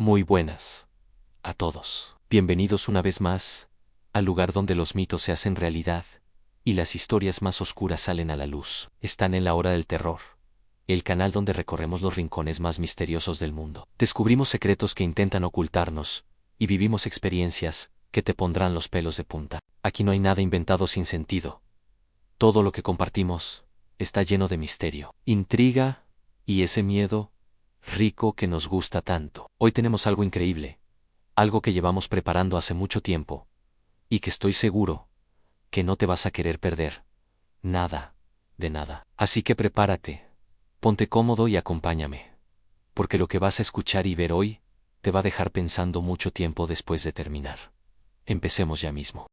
Muy buenas a todos. Bienvenidos una vez más al lugar donde los mitos se hacen realidad y las historias más oscuras salen a la luz. Están en la hora del terror, el canal donde recorremos los rincones más misteriosos del mundo. Descubrimos secretos que intentan ocultarnos y vivimos experiencias que te pondrán los pelos de punta. Aquí no hay nada inventado sin sentido. Todo lo que compartimos está lleno de misterio, intriga y ese miedo rico que nos gusta tanto. Hoy tenemos algo increíble, algo que llevamos preparando hace mucho tiempo, y que estoy seguro que no te vas a querer perder. Nada, de nada. Así que prepárate, ponte cómodo y acompáñame, porque lo que vas a escuchar y ver hoy te va a dejar pensando mucho tiempo después de terminar. Empecemos ya mismo.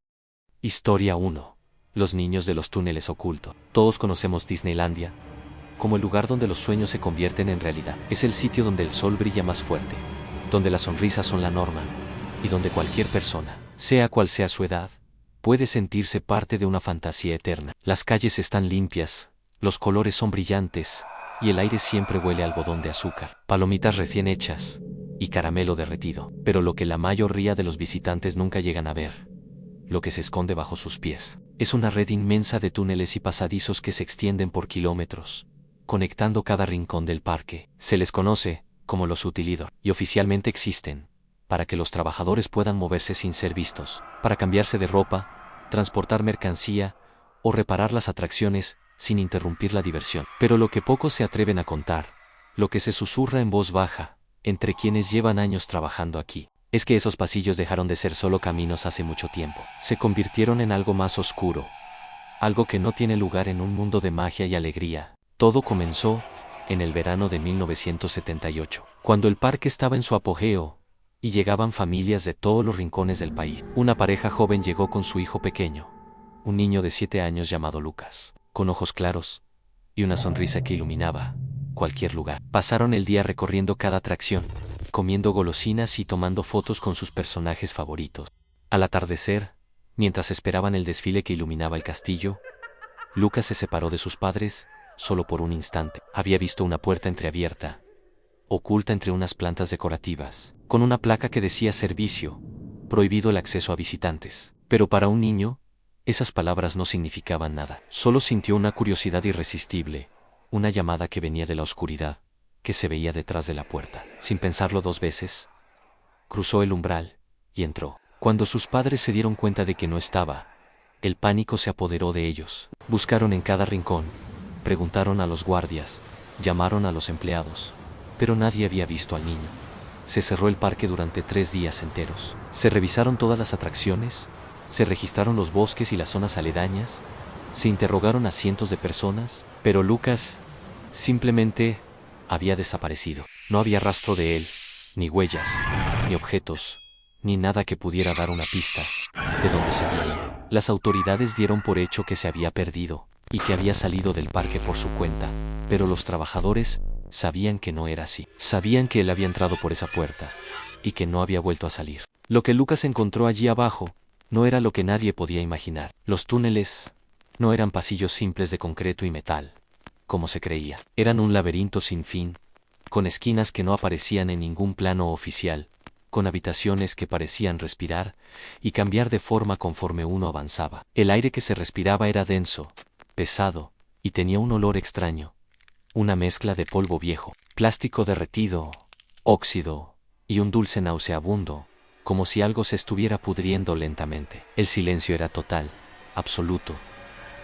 Historia 1. Los niños de los túneles ocultos. Todos conocemos Disneylandia como el lugar donde los sueños se convierten en realidad. Es el sitio donde el sol brilla más fuerte, donde las sonrisas son la norma, y donde cualquier persona, sea cual sea su edad, puede sentirse parte de una fantasía eterna. Las calles están limpias, los colores son brillantes, y el aire siempre huele a algodón de azúcar, palomitas recién hechas, y caramelo derretido. Pero lo que la mayoría de los visitantes nunca llegan a ver, lo que se esconde bajo sus pies, es una red inmensa de túneles y pasadizos que se extienden por kilómetros, conectando cada rincón del parque. Se les conoce como los utilidor, y oficialmente existen para que los trabajadores puedan moverse sin ser vistos, para cambiarse de ropa, transportar mercancía o reparar las atracciones sin interrumpir la diversión. Pero lo que pocos se atreven a contar, lo que se susurra en voz baja entre quienes llevan años trabajando aquí, es que esos pasillos dejaron de ser solo caminos hace mucho tiempo. Se convirtieron en algo más oscuro, algo que no tiene lugar en un mundo de magia y alegría. Todo comenzó en el verano de 1978, cuando el parque estaba en su apogeo y llegaban familias de todos los rincones del país. Una pareja joven llegó con su hijo pequeño, un niño de 7 años llamado Lucas, con ojos claros y una sonrisa que iluminaba cualquier lugar. Pasaron el día recorriendo cada atracción, comiendo golosinas y tomando fotos con sus personajes favoritos. Al atardecer, mientras esperaban el desfile que iluminaba el castillo, Lucas se separó de sus padres solo por un instante. Había visto una puerta entreabierta, oculta entre unas plantas decorativas, con una placa que decía servicio, prohibido el acceso a visitantes. Pero para un niño, esas palabras no significaban nada. Solo sintió una curiosidad irresistible, una llamada que venía de la oscuridad, que se veía detrás de la puerta. Sin pensarlo 2 veces, cruzó el umbral y entró. Cuando sus padres se dieron cuenta de que no estaba, el pánico se apoderó de ellos. Buscaron en cada rincón, preguntaron a los guardias, llamaron a los empleados, pero nadie había visto al niño. Se cerró el parque durante 3 días enteros. Se revisaron todas las atracciones, se registraron los bosques y las zonas aledañas, se interrogaron a cientos de personas, pero Lucas simplemente había desaparecido. No había rastro de él, ni huellas, ni objetos, ni nada que pudiera dar una pista de dónde se había ido. Las autoridades dieron por hecho que se había perdido y que había salido del parque por su cuenta, pero los trabajadores sabían que no era así. Sabían que él había entrado por esa puerta y que no había vuelto a salir. Lo que Lucas encontró allí abajo no era lo que nadie podía imaginar. Los túneles no eran pasillos simples de concreto y metal, como se creía. Eran un laberinto sin fin, con esquinas que no aparecían en ningún plano oficial, con habitaciones que parecían respirar y cambiar de forma conforme uno avanzaba. El aire que se respiraba era denso, pesado, y tenía un olor extraño, una mezcla de polvo viejo, plástico derretido, óxido, y un dulce nauseabundo, como si algo se estuviera pudriendo lentamente. El silencio era total, absoluto,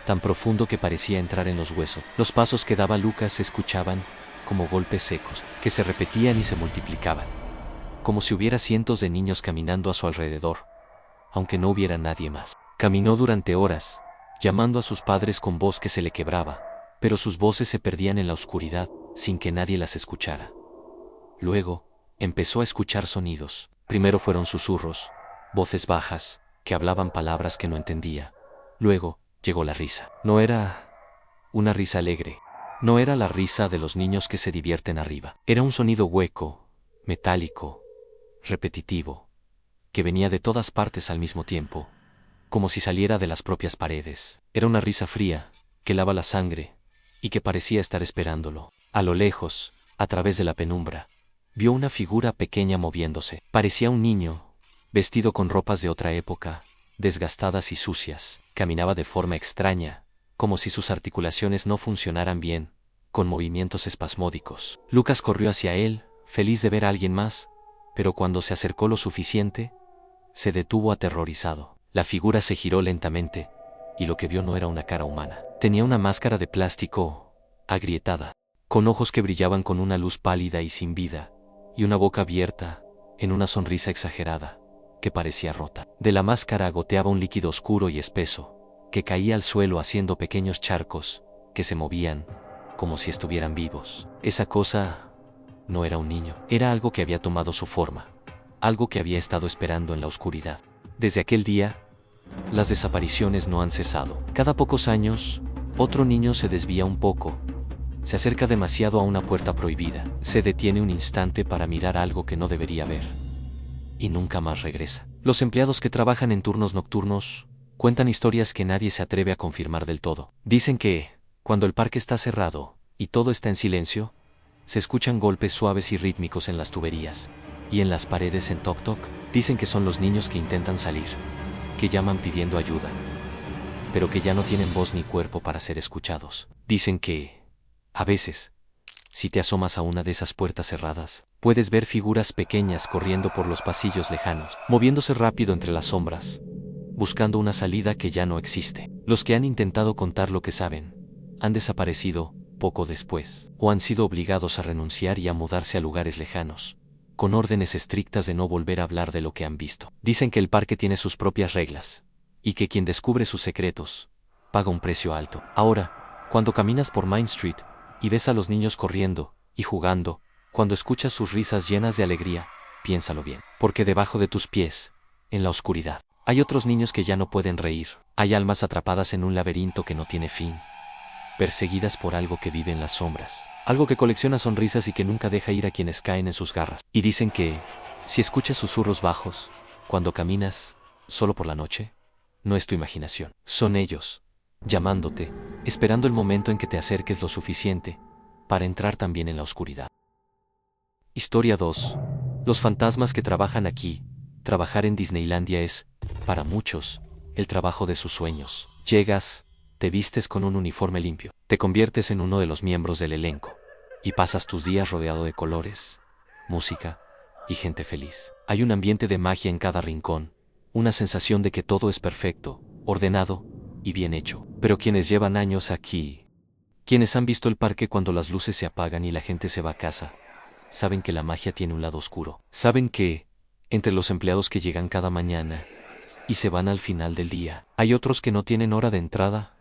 tan profundo que parecía entrar en los huesos. Los pasos que daba Lucas se escuchaban como golpes secos, que se repetían y se multiplicaban, como si hubiera cientos de niños caminando a su alrededor, aunque no hubiera nadie más. Caminó durante horas, llamando a sus padres con voz que se le quebraba, pero sus voces se perdían en la oscuridad, sin que nadie las escuchara. Luego, empezó a escuchar sonidos. Primero fueron susurros, voces bajas, que hablaban palabras que no entendía. Luego, llegó la risa. No era una risa alegre. No era la risa de los niños que se divierten arriba. Era un sonido hueco, metálico, repetitivo, que venía de todas partes al mismo tiempo, como si saliera de las propias paredes. Era una risa fría, que lava la sangre, y que parecía estar esperándolo. A lo lejos, a través de la penumbra, vio una figura pequeña moviéndose. Parecía un niño, vestido con ropas de otra época, desgastadas y sucias. Caminaba de forma extraña, como si sus articulaciones no funcionaran bien, con movimientos espasmódicos. Lucas corrió hacia él, feliz de ver a alguien más, pero cuando se acercó lo suficiente, se detuvo aterrorizado. La figura se giró lentamente, y lo que vio no era una cara humana. Tenía una máscara de plástico, agrietada, con ojos que brillaban con una luz pálida y sin vida, y una boca abierta, en una sonrisa exagerada, que parecía rota. De la máscara goteaba un líquido oscuro y espeso, que caía al suelo haciendo pequeños charcos, que se movían, como si estuvieran vivos. Esa cosa no era un niño, era algo que había tomado su forma, algo que había estado esperando en la oscuridad. Desde aquel día, las desapariciones no han cesado. Cada pocos años, otro niño se desvía un poco, se acerca demasiado a una puerta prohibida, se detiene un instante para mirar algo que no debería ver, y nunca más regresa. Los empleados que trabajan en turnos nocturnos cuentan historias que nadie se atreve a confirmar del todo. Dicen que, cuando el parque está cerrado y todo está en silencio, se escuchan golpes suaves y rítmicos en las tuberías y en las paredes en Tok Tok. Dicen que son los niños que intentan salir, que llaman pidiendo ayuda, pero que ya no tienen voz ni cuerpo para ser escuchados. Dicen que, a veces, si te asomas a una de esas puertas cerradas, puedes ver figuras pequeñas corriendo por los pasillos lejanos, moviéndose rápido entre las sombras, buscando una salida que ya no existe. Los que han intentado contar lo que saben, han desaparecido poco después, o han sido obligados a renunciar y a mudarse a lugares lejanos, con órdenes estrictas de no volver a hablar de lo que han visto. Dicen que el parque tiene sus propias reglas, y que quien descubre sus secretos, paga un precio alto. Ahora, cuando caminas por Main Street, y ves a los niños corriendo y jugando, cuando escuchas sus risas llenas de alegría, piénsalo bien, porque debajo de tus pies, en la oscuridad, hay otros niños que ya no pueden reír. Hay almas atrapadas en un laberinto que no tiene fin, perseguidas por algo que vive en las sombras, algo que colecciona sonrisas y que nunca deja ir a quienes caen en sus garras. Y dicen que, si escuchas susurros bajos, cuando caminas, solo por la noche, no es tu imaginación, son ellos, llamándote, esperando el momento en que te acerques lo suficiente, para entrar también en la oscuridad. Historia 2. Los fantasmas que trabajan aquí. Trabajar en Disneylandia es, para muchos, el trabajo de sus sueños. Llegas, te vistes con un uniforme limpio, te conviertes en uno de los miembros del elenco, y pasas tus días rodeado de colores, música y gente feliz. Hay un ambiente de magia en cada rincón, una sensación de que todo es perfecto, ordenado y bien hecho. Pero quienes llevan años aquí, quienes han visto el parque cuando las luces se apagan y la gente se va a casa, saben que la magia tiene un lado oscuro. Saben que, entre los empleados que llegan cada mañana y se van al final del día, hay otros que no tienen hora de entrada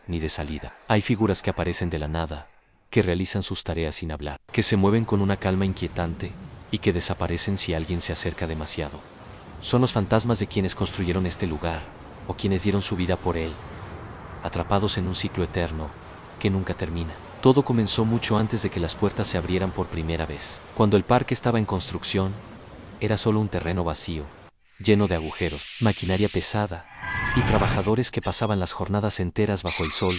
ni de salida. Hay figuras que aparecen de la nada, que realizan sus tareas sin hablar, que se mueven con una calma inquietante y que desaparecen si alguien se acerca demasiado. Son los fantasmas de quienes construyeron este lugar, o quienes dieron su vida por él, atrapados en un ciclo eterno que nunca termina. Todo comenzó mucho antes de que las puertas se abrieran por primera vez. Cuando el parque estaba en construcción, era solo un terreno vacío, lleno de agujeros, maquinaria pesada y trabajadores que pasaban las jornadas enteras bajo el sol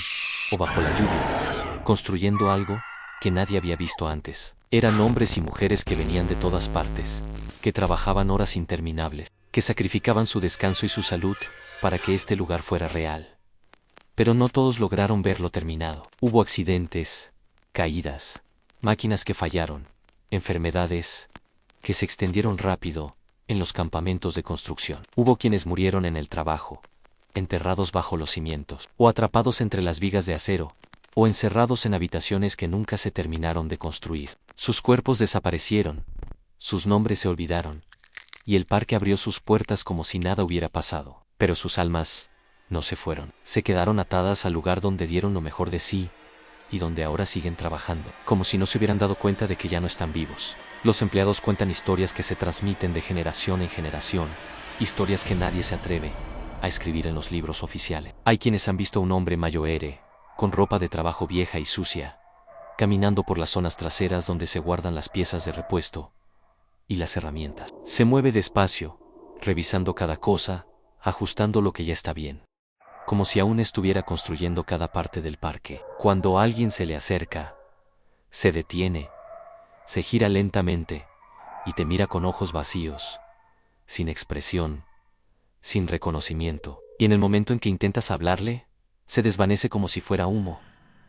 o bajo la lluvia, construyendo algo que nadie había visto antes. Eran hombres y mujeres que venían de todas partes, que trabajaban horas interminables, que sacrificaban su descanso y su salud para que este lugar fuera real. Pero no todos lograron verlo terminado. Hubo accidentes, caídas, máquinas que fallaron, enfermedades que se extendieron rápido en los campamentos de construcción. Hubo quienes murieron en el trabajo, enterrados bajo los cimientos, o atrapados entre las vigas de acero, o encerrados en habitaciones que nunca se terminaron de construir. Sus cuerpos desaparecieron, sus nombres se olvidaron, y el parque abrió sus puertas como si nada hubiera pasado. Pero sus almas no se fueron. Se quedaron atadas al lugar donde dieron lo mejor de sí, y donde ahora siguen trabajando, como si no se hubieran dado cuenta de que ya no están vivos. Los empleados cuentan historias que se transmiten de generación en generación, historias que nadie se atreve a escribir en los libros oficiales. Hay quienes han visto a un hombre mayoere, con ropa de trabajo vieja y sucia, caminando por las zonas traseras donde se guardan las piezas de repuesto y las herramientas. Se mueve despacio, revisando cada cosa, ajustando lo que ya está bien, como si aún estuviera construyendo cada parte del parque. Cuando alguien se le acerca, se detiene, se gira lentamente y te mira con ojos vacíos, sin expresión, sin reconocimiento, y en el momento en que intentas hablarle, se desvanece como si fuera humo,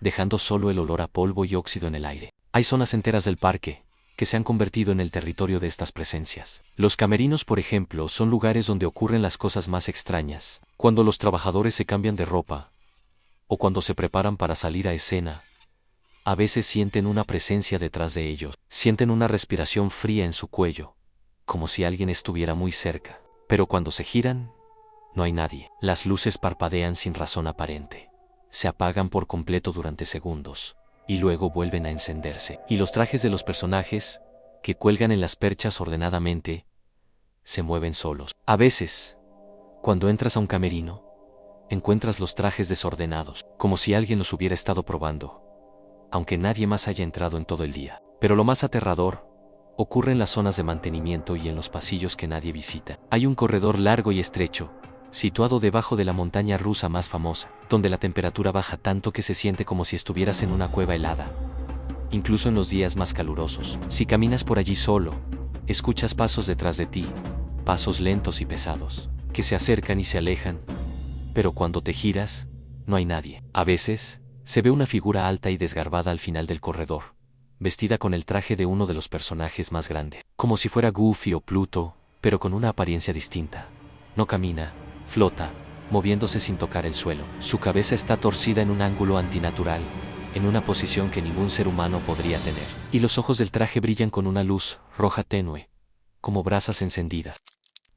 dejando solo el olor a polvo y óxido en el aire. Hay zonas enteras del parque que se han convertido en el territorio de estas presencias. Los camerinos, por ejemplo, son lugares donde ocurren las cosas más extrañas. Cuando los trabajadores se cambian de ropa, o cuando se preparan para salir a escena, a veces sienten una presencia detrás de ellos, sienten una respiración fría en su cuello, como si alguien estuviera muy cerca. Pero cuando se giran, no hay nadie. Las luces parpadean sin razón aparente. Se apagan por completo durante segundos, y luego vuelven a encenderse. Y los trajes de los personajes, que cuelgan en las perchas ordenadamente, se mueven solos. A veces, cuando entras a un camerino, encuentras los trajes desordenados, como si alguien los hubiera estado probando, aunque nadie más haya entrado en todo el día. Pero lo más aterrador ocurre en las zonas de mantenimiento y en los pasillos que nadie visita. Hay un corredor largo y estrecho, situado debajo de la montaña rusa más famosa, donde la temperatura baja tanto que se siente como si estuvieras en una cueva helada, incluso en los días más calurosos. Si caminas por allí solo, escuchas pasos detrás de ti, pasos lentos y pesados, que se acercan y se alejan, pero cuando te giras, no hay nadie. A veces, se ve una figura alta y desgarbada al final del corredor, vestida con el traje de uno de los personajes más grandes, como si fuera Goofy o Pluto, pero con una apariencia distinta. No camina, flota, moviéndose sin tocar el suelo. Su cabeza está torcida en un ángulo antinatural, en una posición que ningún ser humano podría tener. Y los ojos del traje brillan con una luz roja tenue, como brasas encendidas.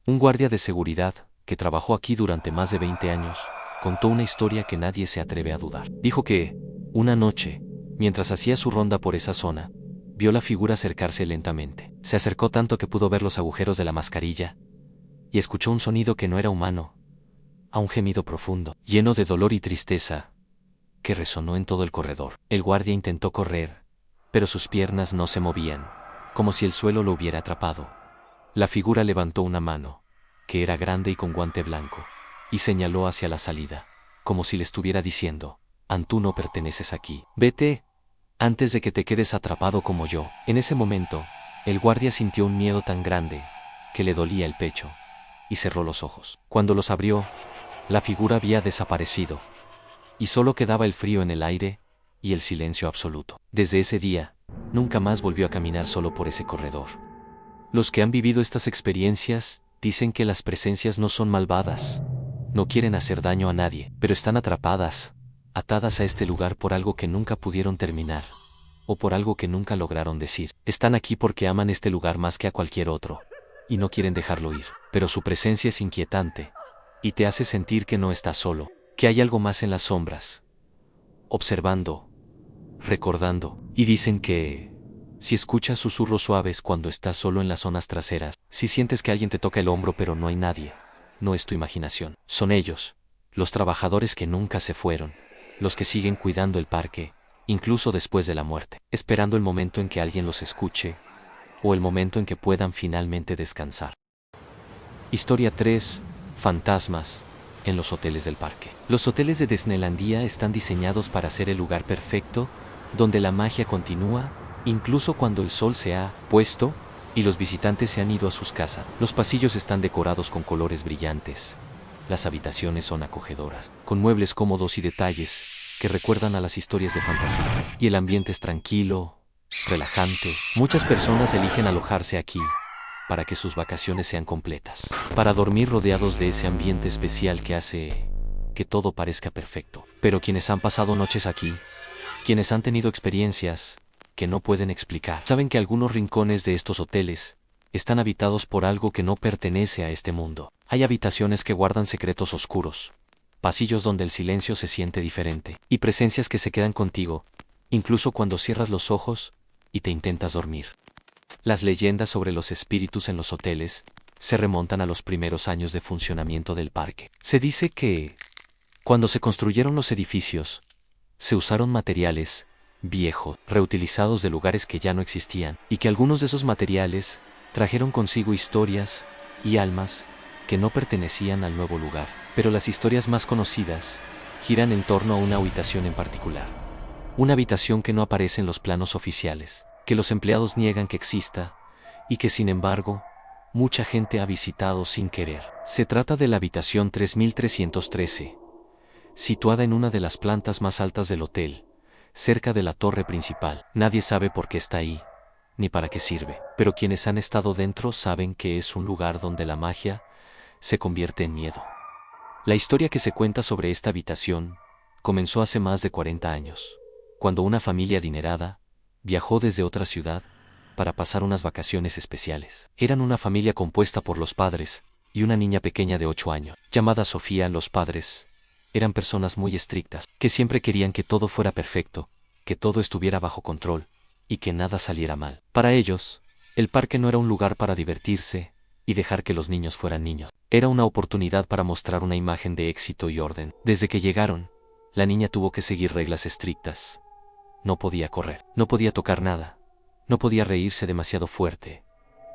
Un guardia de seguridad, que trabajó aquí durante más de 20 años, contó una historia que nadie se atreve a dudar. Dijo que, una noche, mientras hacía su ronda por esa zona, vio la figura acercarse lentamente. Se acercó tanto que pudo ver los agujeros de la mascarilla, y escuchó un sonido que no era humano, a un gemido profundo, lleno de dolor y tristeza, que resonó en todo el corredor. El guardia intentó correr, pero sus piernas no se movían, como si el suelo lo hubiera atrapado. La figura levantó una mano, que era grande y con guante blanco, y señaló hacia la salida, como si le estuviera diciendo: tú no perteneces aquí. Vete, antes de que te quedes atrapado como yo. En ese momento, el guardia sintió un miedo tan grande, que le dolía el pecho, y cerró los ojos. Cuando los abrió, la figura había desaparecido, y solo quedaba el frío en el aire, y el silencio absoluto. Desde ese día, nunca más volvió a caminar solo por ese corredor. Los que han vivido estas experiencias dicen que las presencias no son malvadas, no quieren hacer daño a nadie, pero están atrapadas, atadas a este lugar por algo que nunca pudieron terminar, o por algo que nunca lograron decir. Están aquí porque aman este lugar más que a cualquier otro, y no quieren dejarlo ir. Pero su presencia es inquietante, y te hace sentir que no estás solo, que hay algo más en las sombras, observando, recordando. Y dicen que, si escuchas susurros suaves cuando estás solo en las zonas traseras, si sientes que alguien te toca el hombro pero no hay nadie, no es tu imaginación. Son ellos, los trabajadores que nunca se fueron, los que siguen cuidando el parque, incluso después de la muerte, esperando el momento en que alguien los escuche, o el momento en que puedan finalmente descansar. Historia 3. Fantasmas en los hoteles del parque. Los hoteles de Disneylandia están diseñados para ser el lugar perfecto, donde la magia continúa, incluso cuando el sol se ha puesto y los visitantes se han ido a sus casas. Los pasillos están decorados con colores brillantes. Las habitaciones son acogedoras, con muebles cómodos y detalles que recuerdan a las historias de fantasía. Y el ambiente es tranquilo, relajante. Muchas personas eligen alojarse aquí para que sus vacaciones sean completas, para dormir rodeados de ese ambiente especial que hace que todo parezca perfecto. Pero quienes han pasado noches aquí, quienes han tenido experiencias que no pueden explicar, saben que algunos rincones de estos hoteles están habitados por algo que no pertenece a este mundo. Hay habitaciones que guardan secretos oscuros, pasillos donde el silencio se siente diferente, y presencias que se quedan contigo, incluso cuando cierras los ojos y te intentas dormir. Las leyendas sobre los espíritus en los hoteles se remontan a los primeros años de funcionamiento del parque. Se dice que, cuando se construyeron los edificios, se usaron materiales viejos, reutilizados de lugares que ya no existían, y que algunos de esos materiales trajeron consigo historias y almas que no pertenecían al nuevo lugar. Pero las historias más conocidas giran en torno a una habitación en particular. Una habitación que no aparece en los planos oficiales, que los empleados niegan que exista, y que sin embargo, mucha gente ha visitado sin querer. Se trata de la habitación 3313, situada en una de las plantas más altas del hotel, cerca de la torre principal. Nadie sabe por qué está ahí, ni para qué sirve, pero quienes han estado dentro saben que es un lugar donde la magia se convierte en miedo. La historia que se cuenta sobre esta habitación comenzó hace más de 40 años, cuando una familia adinerada viajó desde otra ciudad para pasar unas vacaciones especiales. Eran una familia compuesta por los padres y una niña pequeña de 8 años, llamada Sofía. Los padres eran personas muy estrictas, que siempre querían que todo fuera perfecto, que todo estuviera bajo control y que nada saliera mal. Para ellos, el parque no era un lugar para divertirse y dejar que los niños fueran niños. Era una oportunidad para mostrar una imagen de éxito y orden. Desde que llegaron, la niña tuvo que seguir reglas estrictas. No podía correr, no podía tocar nada, no podía reírse demasiado fuerte,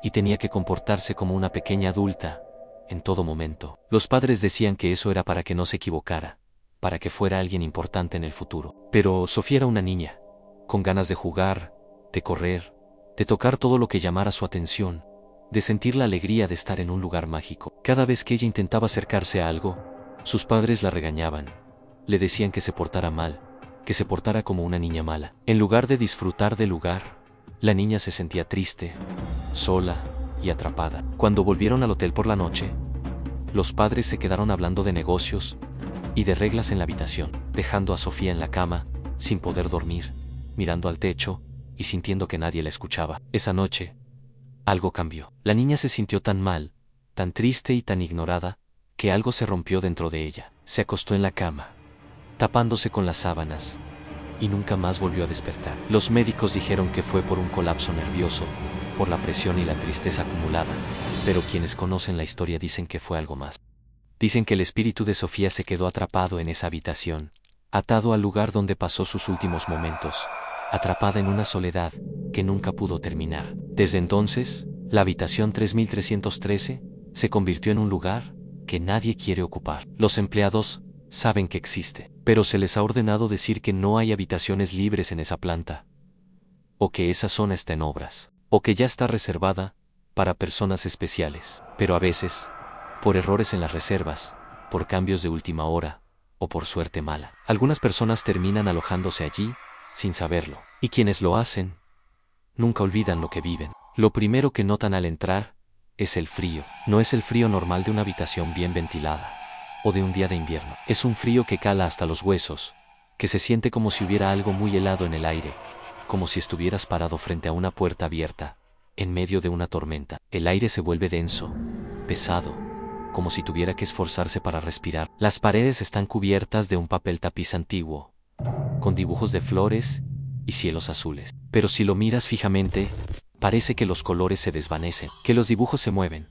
y tenía que comportarse como una pequeña adulta en todo momento. Los padres decían que eso era para que no se equivocara, para que fuera alguien importante en el futuro. Pero Sofía era una niña, con ganas de jugar, de correr, de tocar todo lo que llamara su atención, de sentir la alegría de estar en un lugar mágico. Cada vez que ella intentaba acercarse a algo, sus padres la regañaban, le decían que se portara mal, que se portara como una niña mala. En lugar de disfrutar del lugar, la niña se sentía triste, sola y atrapada. Cuando volvieron al hotel por la noche, los padres se quedaron hablando de negocios y de reglas en la habitación, dejando a Sofía en la cama, sin poder dormir, mirando al techo y sintiendo que nadie la escuchaba. Esa noche, algo cambió. La niña se sintió tan mal, tan triste y tan ignorada, que algo se rompió dentro de ella. Se acostó en la cama, tapándose con las sábanas, y nunca más volvió a despertar. Los médicos dijeron que fue por un colapso nervioso, por la presión y la tristeza acumulada, pero quienes conocen la historia dicen que fue algo más. Dicen que el espíritu de Sofía se quedó atrapado en esa habitación, atado al lugar donde pasó sus últimos momentos, atrapada en una soledad que nunca pudo terminar. Desde entonces, la habitación 3313 se convirtió en un lugar que nadie quiere ocupar. Los empleados saben que existe, pero se les ha ordenado decir que no hay habitaciones libres en esa planta, o que esa zona está en obras, o que ya está reservada para personas especiales. Pero a veces, por errores en las reservas, por cambios de última hora, o por suerte mala, algunas personas terminan alojándose allí sin saberlo, y quienes lo hacen nunca olvidan lo que viven. Lo primero que notan al entrar es el frío. No es el frío normal de una habitación bien ventilada o de un día de invierno. Es un frío que cala hasta los huesos, que se siente como si hubiera algo muy helado en el aire, como si estuvieras parado frente a una puerta abierta, en medio de una tormenta. El aire se vuelve denso, pesado, como si tuviera que esforzarse para respirar. Las paredes están cubiertas de un papel tapiz antiguo, con dibujos de flores y cielos azules. Pero si lo miras fijamente, parece que los colores se desvanecen, que los dibujos se mueven,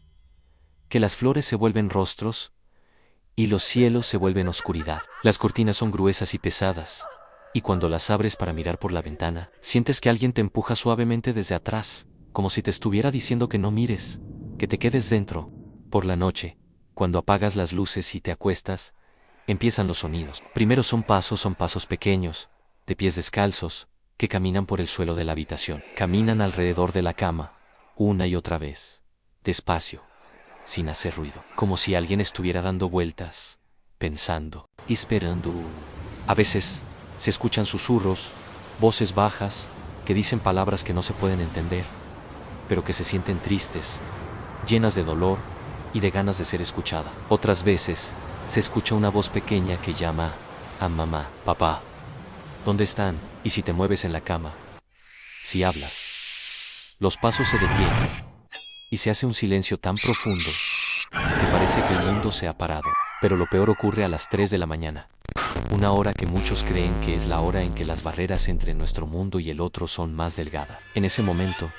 que las flores se vuelven rostros y los cielos se vuelven oscuridad. Las cortinas son gruesas y pesadas, y cuando las abres para mirar por la ventana, sientes que alguien te empuja suavemente desde atrás, como si te estuviera diciendo que no mires, que te quedes dentro. Por la noche, cuando apagas las luces y te acuestas, empiezan los sonidos. Primero son pasos pequeños, de pies descalzos, que caminan por el suelo de la habitación. Caminan alrededor de la cama, una y otra vez, despacio, sin hacer ruido, como si alguien estuviera dando vueltas, pensando, esperando. A veces, se escuchan susurros, voces bajas, que dicen palabras que no se pueden entender, pero que se sienten tristes, llenas de dolor y de ganas de ser escuchada. Otras veces, se escucha una voz pequeña que llama a mamá, papá. ¿Dónde están? Y si te mueves en la cama, si hablas, los pasos se detienen y se hace un silencio tan profundo que parece que el mundo se ha parado. Pero lo peor ocurre a las 3 de la mañana, una hora que muchos creen que es la hora en que las barreras entre nuestro mundo y el otro son más delgadas. En ese momento,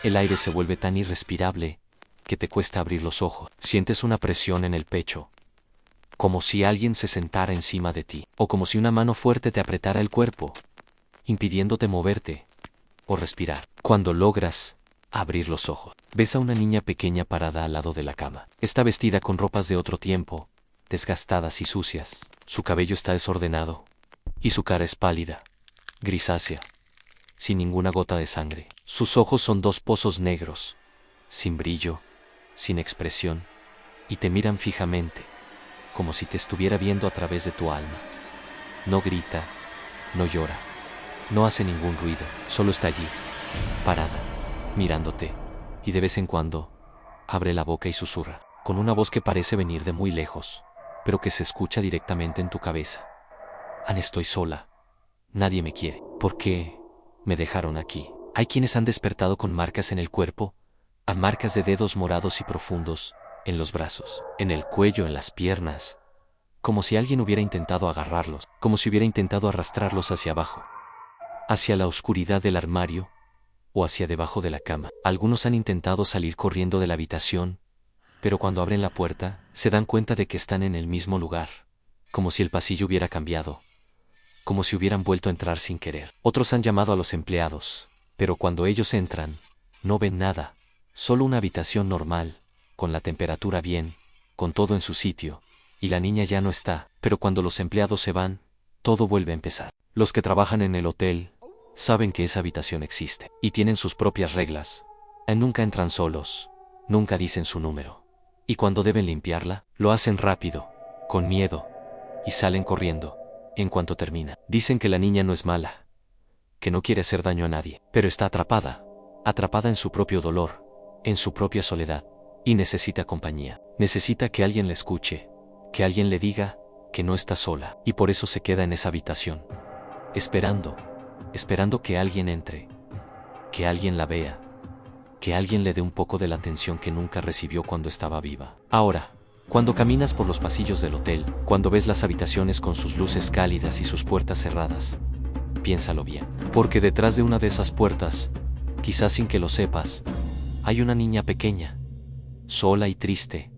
el aire se vuelve tan irrespirable que te cuesta abrir los ojos. Sientes una presión en el pecho, como si alguien se sentara encima de ti, o como si una mano fuerte te apretara el cuerpo, impidiéndote moverte o respirar. Cuando logras abrir los ojos, ves a una niña pequeña parada al lado de la cama. Está vestida con ropas de otro tiempo, desgastadas y sucias. Su cabello está desordenado, y su cara es pálida, grisácea, sin ninguna gota de sangre. Sus ojos son dos pozos negros, sin brillo, sin expresión, y te miran fijamente, como si te estuviera viendo a través de tu alma. No grita, no llora, no hace ningún ruido, solo está allí, parada, mirándote, y de vez en cuando, abre la boca y susurra, con una voz que parece venir de muy lejos, pero que se escucha directamente en tu cabeza. Anne, estoy sola. Nadie me quiere. ¿Por qué me dejaron aquí? Hay quienes han despertado con marcas en el cuerpo, a marcas de dedos morados y profundos, en los brazos, en el cuello, en las piernas, como si alguien hubiera intentado agarrarlos, como si hubiera intentado arrastrarlos hacia abajo, hacia la oscuridad del armario o hacia debajo de la cama. Algunos han intentado salir corriendo de la habitación, pero cuando abren la puerta, se dan cuenta de que están en el mismo lugar, como si el pasillo hubiera cambiado, como si hubieran vuelto a entrar sin querer. Otros han llamado a los empleados, pero cuando ellos entran, no ven nada, solo una habitación normal, con la temperatura bien, con todo en su sitio, y la niña ya no está. Pero cuando los empleados se van, todo vuelve a empezar. Los que trabajan en el hotel saben que esa habitación existe, y tienen sus propias reglas. Nunca entran solos, nunca dicen su número. Y cuando deben limpiarla, lo hacen rápido, con miedo, y salen corriendo, en cuanto termina. Dicen que la niña no es mala, que no quiere hacer daño a nadie, pero está atrapada, atrapada en su propio dolor, en su propia soledad, y necesita compañía. Necesita que alguien la escuche, que alguien le diga que no está sola, y por eso se queda en esa habitación, esperando, esperando que alguien entre, que alguien la vea, que alguien le dé un poco de la atención que nunca recibió cuando estaba viva. Ahora, cuando caminas por los pasillos del hotel, cuando ves las habitaciones con sus luces cálidas y sus puertas cerradas, piénsalo bien, porque detrás de una de esas puertas, quizás sin que lo sepas, hay una niña pequeña, sola y triste,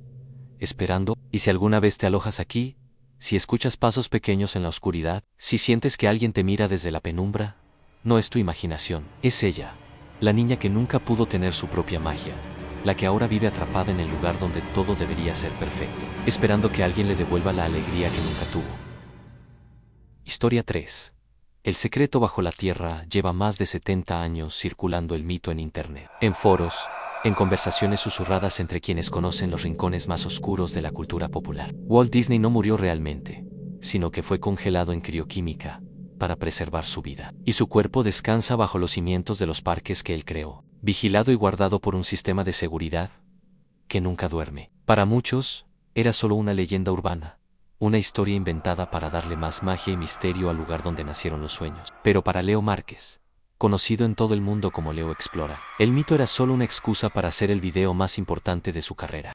esperando. Y si alguna vez te alojas aquí, si escuchas pasos pequeños en la oscuridad, si sientes que alguien te mira desde la penumbra, no es tu imaginación, es ella, la niña que nunca pudo tener su propia magia, la que ahora vive atrapada en el lugar donde todo debería ser perfecto, esperando que alguien le devuelva la alegría que nunca tuvo. Historia 3. El secreto bajo la tierra lleva más de 70 años circulando el mito en internet, en foros, en conversaciones susurradas entre quienes conocen los rincones más oscuros de la cultura popular. Walt Disney no murió realmente, sino que fue congelado en crioquímica para preservar su vida, y su cuerpo descansa bajo los cimientos de los parques que él creó, vigilado y guardado por un sistema de seguridad que nunca duerme. Para muchos, era solo una leyenda urbana, una historia inventada para darle más magia y misterio al lugar donde nacieron los sueños. Pero para Leo Márquez, conocido en todo el mundo como Leo Explora, el mito era solo una excusa para hacer el video más importante de su carrera.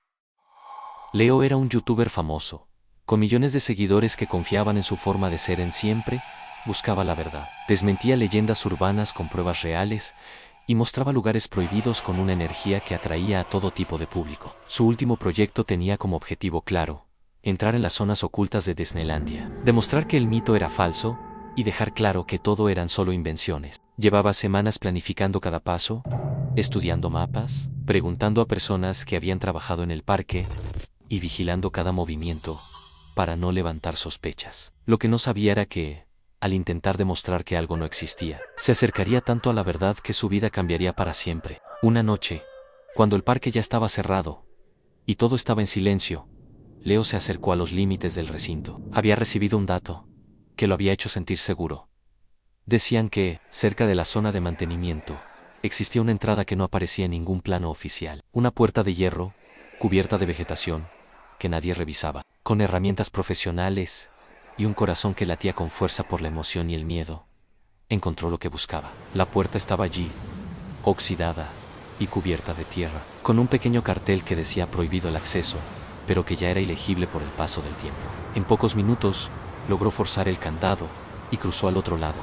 Leo era un youtuber famoso, con millones de seguidores que confiaban en su forma de ser. Siempre buscaba la verdad, desmentía leyendas urbanas con pruebas reales y mostraba lugares prohibidos con una energía que atraía a todo tipo de público. Su último proyecto tenía como objetivo claro entrar en las zonas ocultas de Disneylandia, demostrar que el mito era falso y dejar claro que todo eran solo invenciones. Llevaba semanas planificando cada paso, estudiando mapas, preguntando a personas que habían trabajado en el parque y vigilando cada movimiento para no levantar sospechas. Lo que no sabía era que, al intentar demostrar que algo no existía, se acercaría tanto a la verdad que su vida cambiaría para siempre. Una noche, cuando el parque ya estaba cerrado y todo estaba en silencio, Leo se acercó a los límites del recinto. Había recibido un dato que lo había hecho sentir seguro. Decían que, cerca de la zona de mantenimiento, existía una entrada que no aparecía en ningún plano oficial. Una puerta de hierro, cubierta de vegetación, que nadie revisaba, con herramientas profesionales y un corazón que latía con fuerza por la emoción y el miedo. Encontró lo que buscaba. La puerta estaba allí, oxidada y cubierta de tierra, con un pequeño cartel que decía prohibido el acceso, pero que ya era ilegible por el paso del tiempo. En pocos minutos, logró forzar el candado y cruzó al otro lado,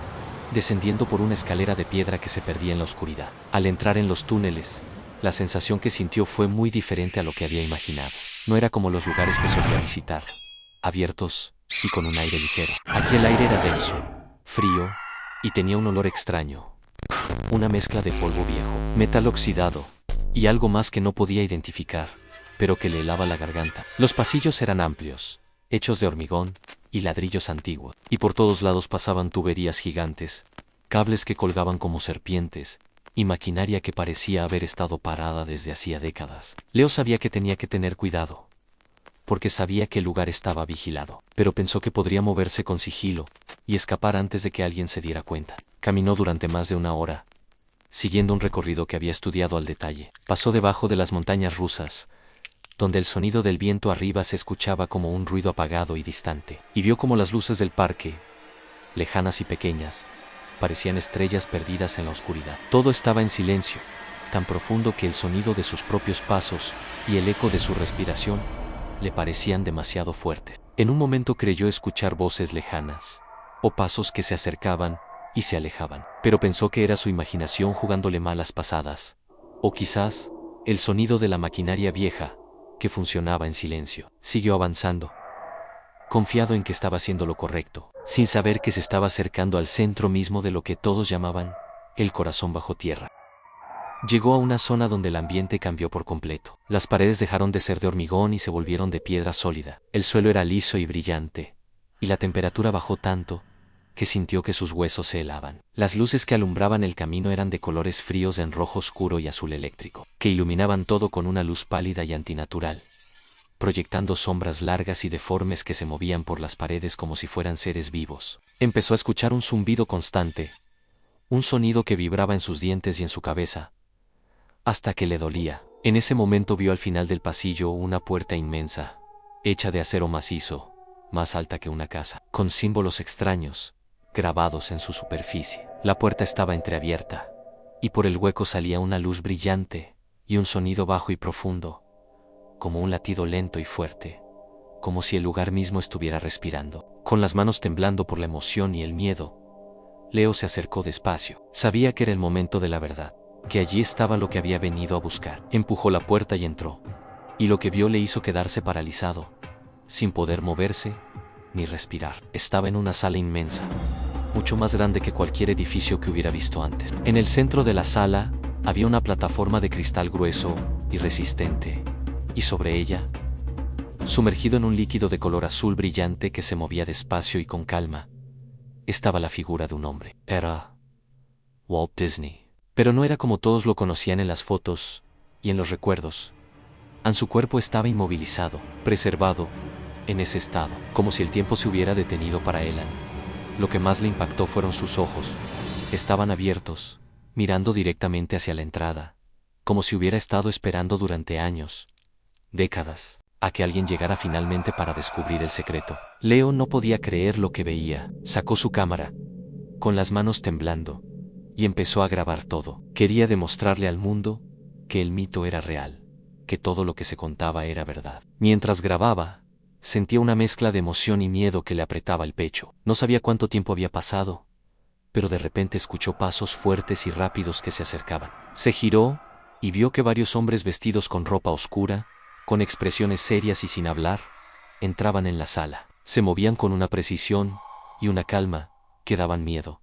descendiendo por una escalera de piedra que se perdía en la oscuridad. Al entrar en los túneles, la sensación que sintió fue muy diferente a lo que había imaginado. No era como los lugares que solía visitar, abiertos y con un aire ligero. Aquí el aire era denso, frío y tenía un olor extraño, una mezcla de polvo viejo, metal oxidado y algo más que no podía identificar, pero que le helaba la garganta. Los pasillos eran amplios, hechos de hormigón y ladrillos antiguos, y por todos lados pasaban tuberías gigantes, cables que colgaban como serpientes, y maquinaria que parecía haber estado parada desde hacía décadas. Leo sabía que tenía que tener cuidado, porque sabía que el lugar estaba vigilado, pero pensó que podría moverse con sigilo y escapar antes de que alguien se diera cuenta. Caminó durante más de una hora, siguiendo un recorrido que había estudiado al detalle. Pasó debajo de las montañas rusas, donde el sonido del viento arriba se escuchaba como un ruido apagado y distante, y vio como las luces del parque, lejanas y pequeñas, parecían estrellas perdidas en la oscuridad. Todo estaba en silencio, tan profundo que el sonido de sus propios pasos y el eco de su respiración le parecían demasiado fuertes. En un momento creyó escuchar voces lejanas, o pasos que se acercaban y se alejaban, pero pensó que era su imaginación jugándole malas pasadas, o quizás el sonido de la maquinaria vieja que funcionaba en silencio. Siguió avanzando, confiado en que estaba haciendo lo correcto, sin saber que se estaba acercando al centro mismo de lo que todos llamaban el corazón bajo tierra. Llegó a una zona donde el ambiente cambió por completo. Las paredes dejaron de ser de hormigón y se volvieron de piedra sólida. El suelo era liso y brillante, y la temperatura bajó tanto que sintió que sus huesos se helaban. Las luces que alumbraban el camino eran de colores fríos en rojo oscuro y azul eléctrico, que iluminaban todo con una luz pálida y antinatural, proyectando sombras largas y deformes que se movían por las paredes como si fueran seres vivos. Empezó a escuchar un zumbido constante, un sonido que vibraba en sus dientes y en su cabeza, hasta que le dolía. En ese momento vio al final del pasillo una puerta inmensa, hecha de acero macizo, más alta que una casa, con símbolos extraños grabados en su superficie. La puerta estaba entreabierta, y por el hueco salía una luz brillante y un sonido bajo y profundo, como un latido lento y fuerte, como si el lugar mismo estuviera respirando. Con las manos temblando por la emoción y el miedo, Leo se acercó despacio. Sabía que era el momento de la verdad, que allí estaba lo que había venido a buscar. Empujó la puerta y entró, y lo que vio le hizo quedarse paralizado, sin poder moverse ni respirar. Estaba en una sala inmensa, mucho más grande que cualquier edificio que hubiera visto antes. En el centro de la sala había una plataforma de cristal grueso y resistente, y sobre ella, sumergido en un líquido de color azul brillante que se movía despacio y con calma, estaba la figura de un hombre. Era Walt Disney. Pero no era como todos lo conocían en las fotos y en los recuerdos. Su cuerpo estaba inmovilizado, preservado, en ese estado, como si el tiempo se hubiera detenido para él. Lo que más le impactó fueron sus ojos. Estaban abiertos, mirando directamente hacia la entrada, como si hubiera estado esperando durante años, décadas, a que alguien llegara finalmente para descubrir el secreto. Leo no podía creer lo que veía. Sacó su cámara, con las manos temblando, y empezó a grabar todo. Quería demostrarle al mundo que el mito era real, que todo lo que se contaba era verdad. Mientras grababa, sentía una mezcla de emoción y miedo que le apretaba el pecho. No sabía cuánto tiempo había pasado, pero de repente escuchó pasos fuertes y rápidos que se acercaban. Se giró y vio que varios hombres vestidos con ropa oscura, con expresiones serias y sin hablar, entraban en la sala. Se movían con una precisión y una calma que daban miedo,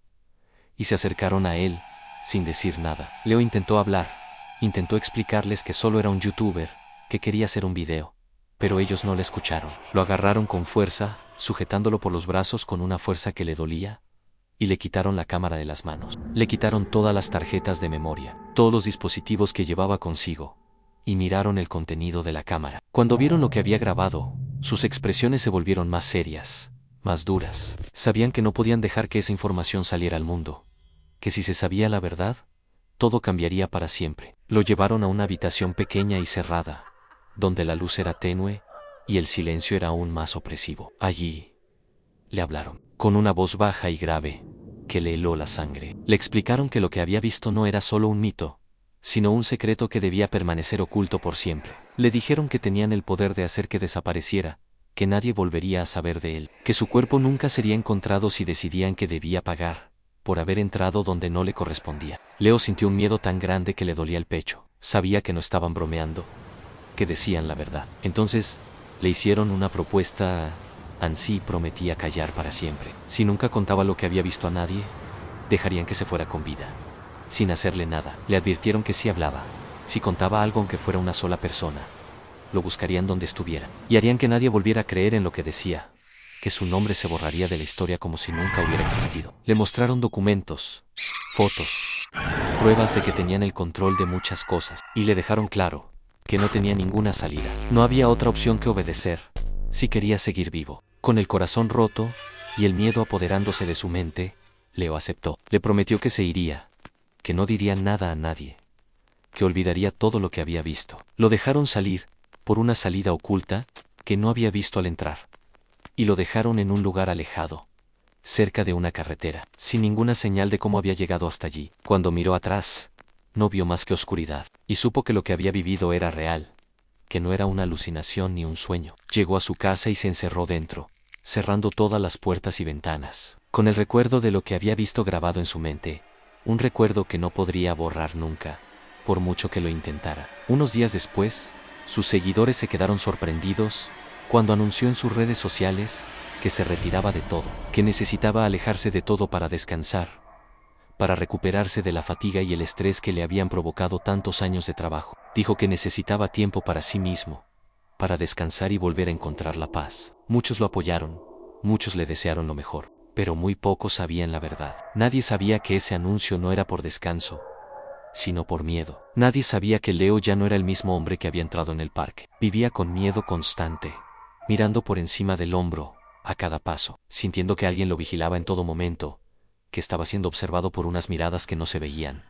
y se acercaron a él, sin decir nada. Leo intentó hablar, intentó explicarles que solo era un youtuber, que quería hacer un video, pero ellos no le escucharon. Lo agarraron con fuerza, sujetándolo por los brazos con una fuerza que le dolía, y le quitaron la cámara de las manos. Le quitaron todas las tarjetas de memoria, todos los dispositivos que llevaba consigo, y miraron el contenido de la cámara. Cuando vieron lo que había grabado, sus expresiones se volvieron más serias, más duras. Sabían que no podían dejar que esa información saliera al mundo, que si se sabía la verdad, todo cambiaría para siempre. Lo llevaron a una habitación pequeña y cerrada, donde la luz era tenue y el silencio era aún más opresivo. Allí le hablaron, con una voz baja y grave, que le heló la sangre. Le explicaron que lo que había visto no era solo un mito, sino un secreto que debía permanecer oculto por siempre. Le dijeron que tenían el poder de hacer que desapareciera, que nadie volvería a saber de él, que su cuerpo nunca sería encontrado si decidían que debía pagar por haber entrado donde no le correspondía. Leo sintió un miedo tan grande que le dolía el pecho. Sabía que no estaban bromeando, que decían la verdad. Entonces, le hicieron una propuesta. Ansí prometía callar para siempre. Si nunca contaba lo que había visto a nadie, dejarían que se fuera con vida, sin hacerle nada. Le advirtieron que si hablaba, si contaba algo aunque fuera una sola persona, lo buscarían donde estuviera, y harían que nadie volviera a creer en lo que decía, que su nombre se borraría de la historia como si nunca hubiera existido. Le mostraron documentos, fotos, pruebas de que tenían el control de muchas cosas, y le dejaron claro que no tenía ninguna salida. No había otra opción que obedecer, si quería seguir vivo. Con el corazón roto y el miedo apoderándose de su mente, Leo aceptó. Le prometió que se iría, que no diría nada a nadie, que olvidaría todo lo que había visto. Lo dejaron salir por una salida oculta que no había visto al entrar, y lo dejaron en un lugar alejado, cerca de una carretera, sin ninguna señal de cómo había llegado hasta allí. Cuando miró atrás, no vio más que oscuridad, y supo que lo que había vivido era real, que no era una alucinación ni un sueño. Llegó a su casa y se encerró dentro, cerrando todas las puertas y ventanas, con el recuerdo de lo que había visto grabado en su mente, un recuerdo que no podría borrar nunca, por mucho que lo intentara. Unos días después, sus seguidores se quedaron sorprendidos cuando anunció en sus redes sociales que se retiraba de todo, que necesitaba alejarse de todo para descansar, para recuperarse de la fatiga y el estrés que le habían provocado tantos años de trabajo. Dijo que necesitaba tiempo para sí mismo, para descansar y volver a encontrar la paz. Muchos lo apoyaron, muchos le desearon lo mejor, pero muy pocos sabían la verdad. Nadie sabía que ese anuncio no era por descanso, sino por miedo. Nadie sabía que Leo ya no era el mismo hombre que había entrado en el parque. Vivía con miedo constante, mirando por encima del hombro, a cada paso, sintiendo que alguien lo vigilaba en todo momento, que estaba siendo observado por unas miradas que no se veían,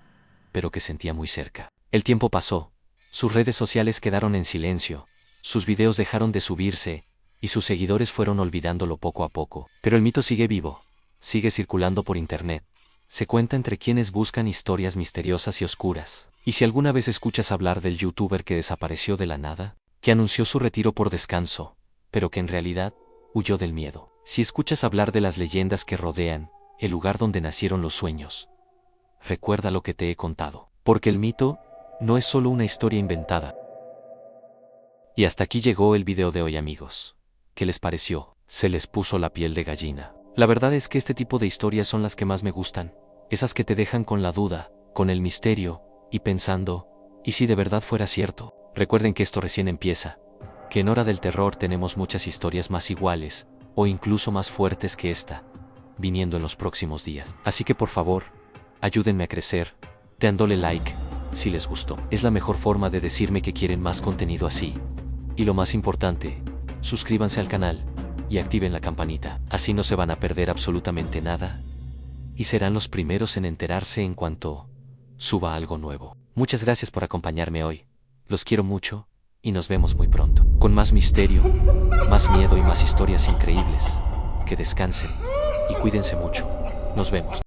pero que sentía muy cerca. El tiempo pasó, sus redes sociales quedaron en silencio, sus videos dejaron de subirse, y sus seguidores fueron olvidándolo poco a poco. Pero el mito sigue vivo, sigue circulando por internet. Se cuenta entre quienes buscan historias misteriosas y oscuras. Y si alguna vez escuchas hablar del youtuber que desapareció de la nada, que anunció su retiro por descanso, pero que en realidad huyó del miedo. Si escuchas hablar de las leyendas que rodean el lugar donde nacieron los sueños, recuerda lo que te he contado, porque el mito no es solo una historia inventada. Y hasta aquí llegó el video de hoy, amigos. ¿Qué les pareció? Se les puso la piel de gallina. La verdad es que este tipo de historias son las que más me gustan, esas que te dejan con la duda, con el misterio, y pensando, ¿y si de verdad fuera cierto? Recuerden que esto recién empieza, que en Hora del Terror tenemos muchas historias más iguales, o incluso más fuertes que esta, viniendo en los próximos días. Así que por favor, ayúdenme a crecer, dándole like, si les gustó. Es la mejor forma de decirme que quieren más contenido así. Y lo más importante, suscríbanse al canal y activen la campanita. Así no se van a perder absolutamente nada y serán los primeros en enterarse en cuanto suba algo nuevo. Muchas gracias por acompañarme hoy. Los quiero mucho y nos vemos muy pronto, con más misterio, más miedo y más historias increíbles. Que descansen y cuídense mucho. Nos vemos.